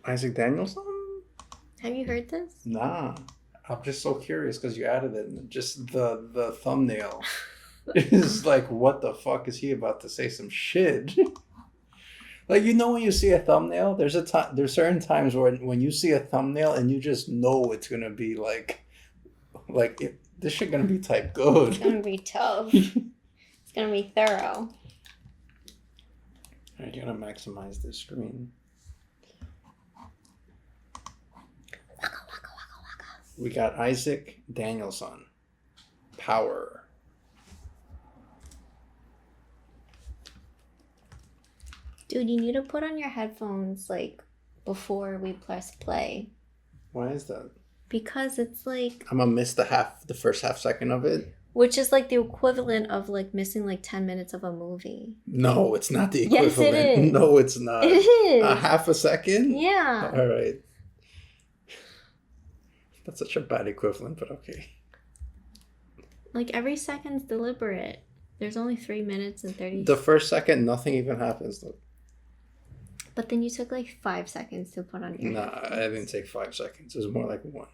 Isaac Danielson? Have you heard this? Nah. I'm just so curious because you added it. And just the thumbnail is like, what the fuck is he about to say some shit? Like, you know, when you see a thumbnail, there's certain times when you see a thumbnail and you just know it's gonna be this shit gonna be typed good. It's gonna be tough. It's gonna be thorough. I gotta maximize this screen. Waka, waka, waka, waka. We got Isak Danielson. Power. Dude, you need to put on your headphones, like, before we press play. Why is that? Because it's like... I'm gonna miss the first half second of it. Which is like the equivalent of like missing like 10 minutes of a movie. No, it's not the equivalent. Yes, it is. No, it's not. It is. A half a second? Yeah. All right. That's such a bad equivalent, but okay. Like every second's deliberate. There's only 3 minutes and 30. The first second, nothing even happens. Though. But then you took like 5 seconds to put on your headphones. I didn't take 5 seconds. It was more like 1.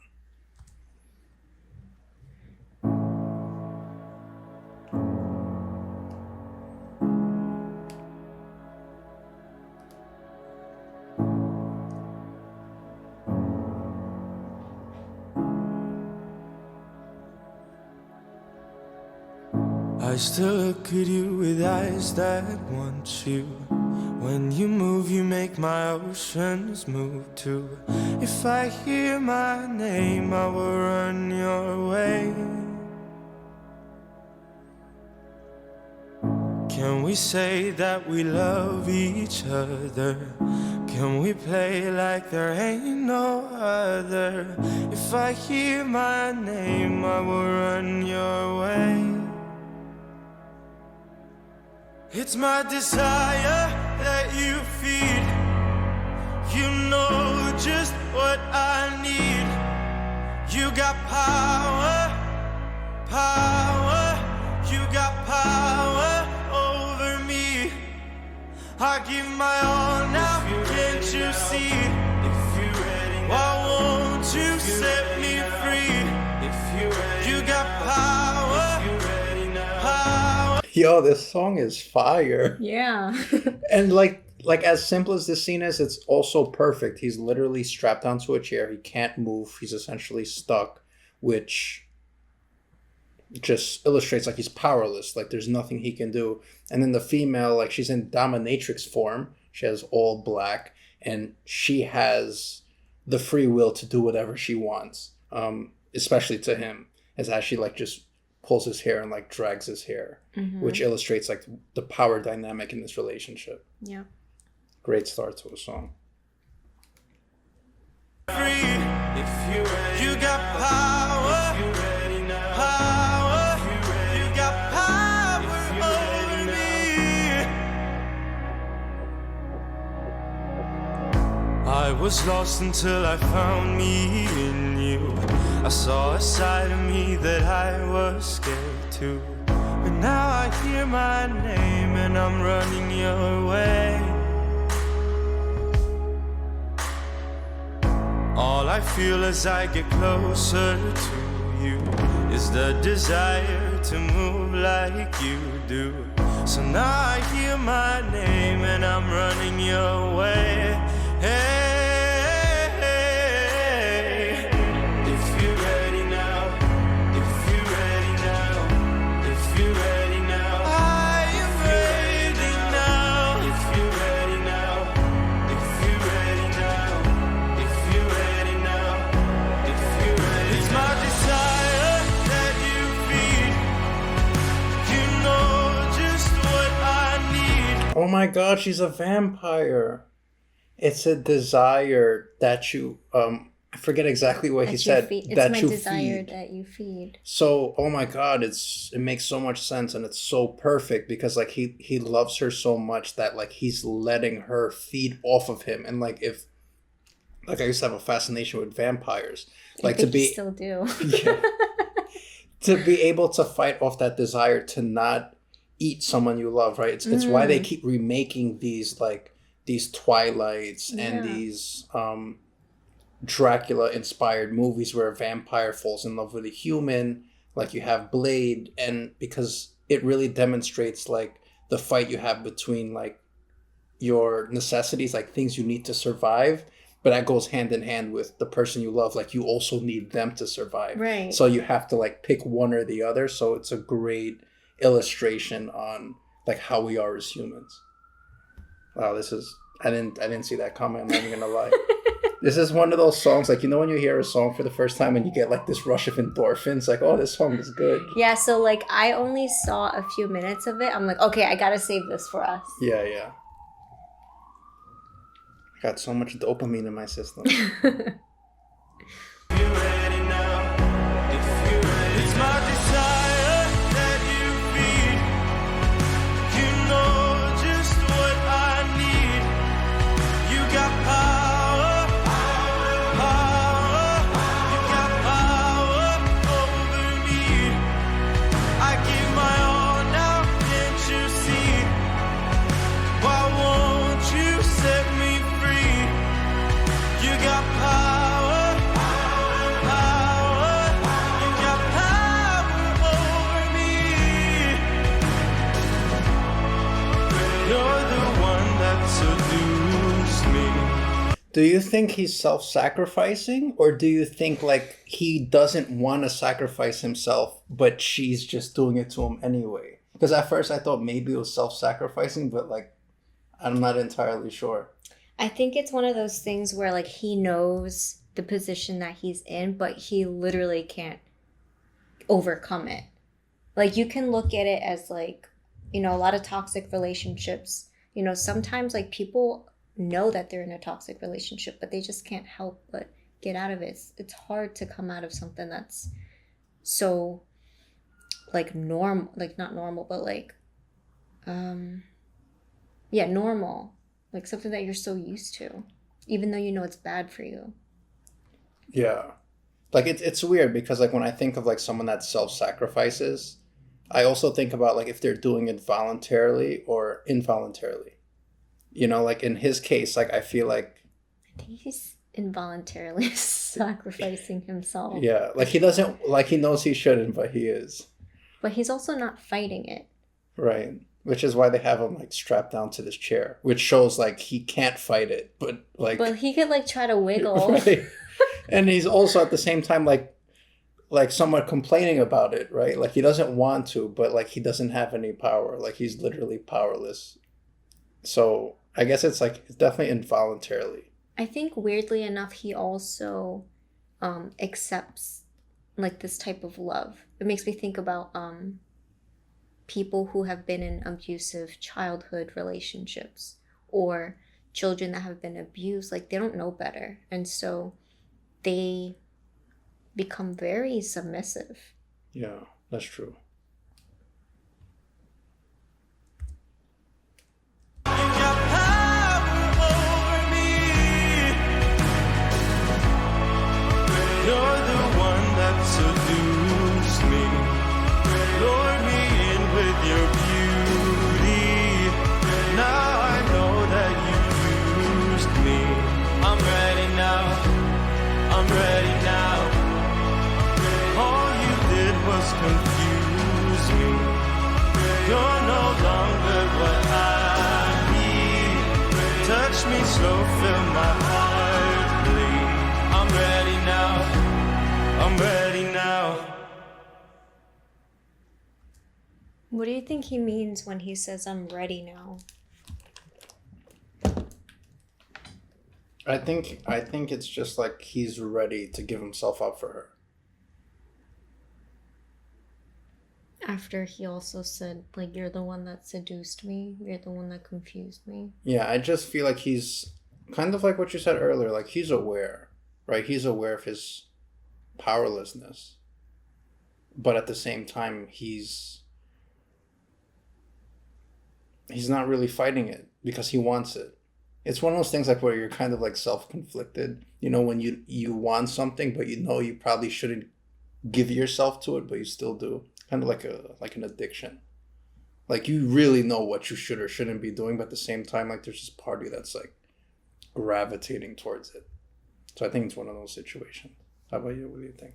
I still look at you with eyes that want you. When you move, you make my oceans move too. If I hear my name, I will run your way. Can we say that we love each other? Can we play like there ain't no other? If I hear my name, I will run your way. It's my desire that you feed. You know just what I need. You got power, power. You got power over me. I give my all now, can't you see? Why won't you set me free? You got power, power. Yo, this song is fire. Yeah. And like as simple as this scene is, it's also perfect. He's literally strapped onto a chair. He can't move. He's essentially stuck, which just illustrates like he's powerless. Like there's nothing he can do. And then the female, like she's in dominatrix form. She has all black, and she has the free will to do whatever she wants. Especially to him, as she like just pulls his hair and like drags his hair, which illustrates like the power dynamic in this relationship. Yeah. Great start to a song. Free, you got power, power, you got power over me. I was lost until I found me in you. I saw a side of me that I was scared to. But now I hear my name and I'm running your way. All I feel as I get closer to you is the desire to move like you do. So now I hear my name and I'm running your way. Hey. Oh my god, she's a vampire. It's a desire that you I forget exactly what he said. It's that my you desire feed. that you feed. So, oh my god, it makes so much sense, and it's so perfect because like he loves her so much that like he's letting her feed off of him. And like if like I used to have a fascination with vampires. Like to be still do. Yeah, to be able to fight off that desire to not eat someone you love, right? It's why they keep remaking these like these Twilights and these Dracula inspired movies where a vampire falls in love with a human. Like you have Blade, and because it really demonstrates like the fight you have between like your necessities, like things you need to survive, but that goes hand in hand with the person you love. Like you also need them to survive, Right. so you have to like pick one or the other. So it's a great illustration on like how we are as humans. Wow, this is I didn't see that comment. I'm not even gonna lie. This is one of those songs, like, you know, when you hear a song for the first time and you get like this rush of endorphins, like, oh, this song is good. Yeah, so like I only saw a few minutes of it. I'm like, okay, I gotta save this for us. Yeah. I got so much dopamine in my system. Do you think he's self-sacrificing, or do you think like he doesn't want to sacrifice himself, but she's just doing it to him anyway? Because at first I thought maybe it was self-sacrificing, but like I'm not entirely sure. I think it's one of those things where like he knows the position that he's in, but he literally can't overcome it. Like you can look at it as like, you know, a lot of toxic relationships, you know, sometimes like people know that they're in a toxic relationship, but they just can't help but get out of it. It's hard to come out of something that's so like normal, like not normal, but like normal, like something that you're so used to, even though you know it's bad for you. Yeah, like it's weird because like when I think of like someone that self-sacrifices, I also think about like if they're doing it voluntarily or involuntarily. You know, like in his case, like I feel like I think he's involuntarily sacrificing himself. Yeah, like he doesn't, like he knows he shouldn't, but he is. But he's also not fighting it. Right. Which is why they have him like strapped down to this chair, which shows like he can't fight it, but he could like try to wiggle. Right. And he's also at the same time like somewhat complaining about it, right? Like he doesn't want to, but like he doesn't have any power. Like he's literally powerless. So I guess it's definitely involuntarily. I think weirdly enough, he also accepts like this type of love. It makes me think about people who have been in abusive childhood relationships or children that have been abused. Like they don't know better, and so they become very submissive. Yeah, that's true. Confuse me. You're no longer what I need. Touch me slow, feel my heart bleed. I'm ready now. I'm ready now. What do you think he means when he says I'm ready now? I think it's just like he's ready to give himself up for her. After he also said, like, you're the one that seduced me. You're the one that confused me. Yeah, I just feel like he's kind of like what you said earlier. Like, he's aware, right? He's aware of his powerlessness. But at the same time, he's not really fighting it because he wants it. It's one of those things like where you're kind of like self-conflicted. You know, when you want something, but you know you probably shouldn't give yourself to it, but you still do. Kind of like an addiction. Like, you really know what you should or shouldn't be doing, but at the same time, like, there's this part of you that's, like, gravitating towards it. So I think it's one of those situations. How about you? What do you think?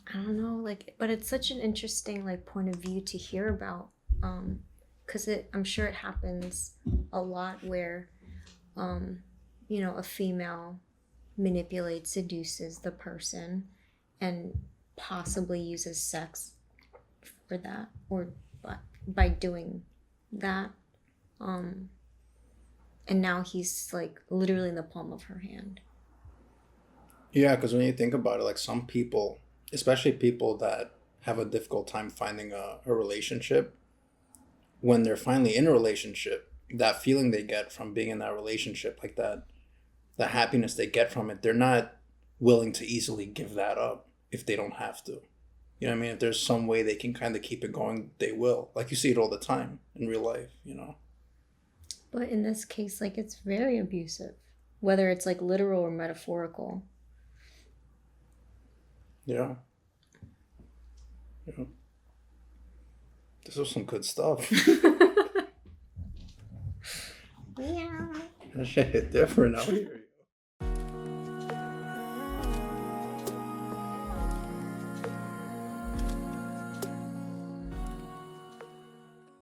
I don't know, like, but it's such an interesting, like, point of view to hear about. Because I'm sure it happens a lot where, you know, a female manipulates, seduces the person and possibly uses sex for that, or by doing that. And now he's like literally in the palm of her hand. Yeah, because when you think about it, like, some people, especially people that have a difficult time finding a relationship, when they're finally in a relationship, that feeling they get from being in that relationship, like that, the happiness they get from it, they're not willing to easily give that up if they don't have to. You know what I mean? If there's some way they can kind of keep it going, they will. Like, you see it all the time in real life, you know? But in this case, like, it's very abusive, whether it's like literal or metaphorical. Yeah. Yeah. This was some good stuff. Yeah. That shit hit different out here.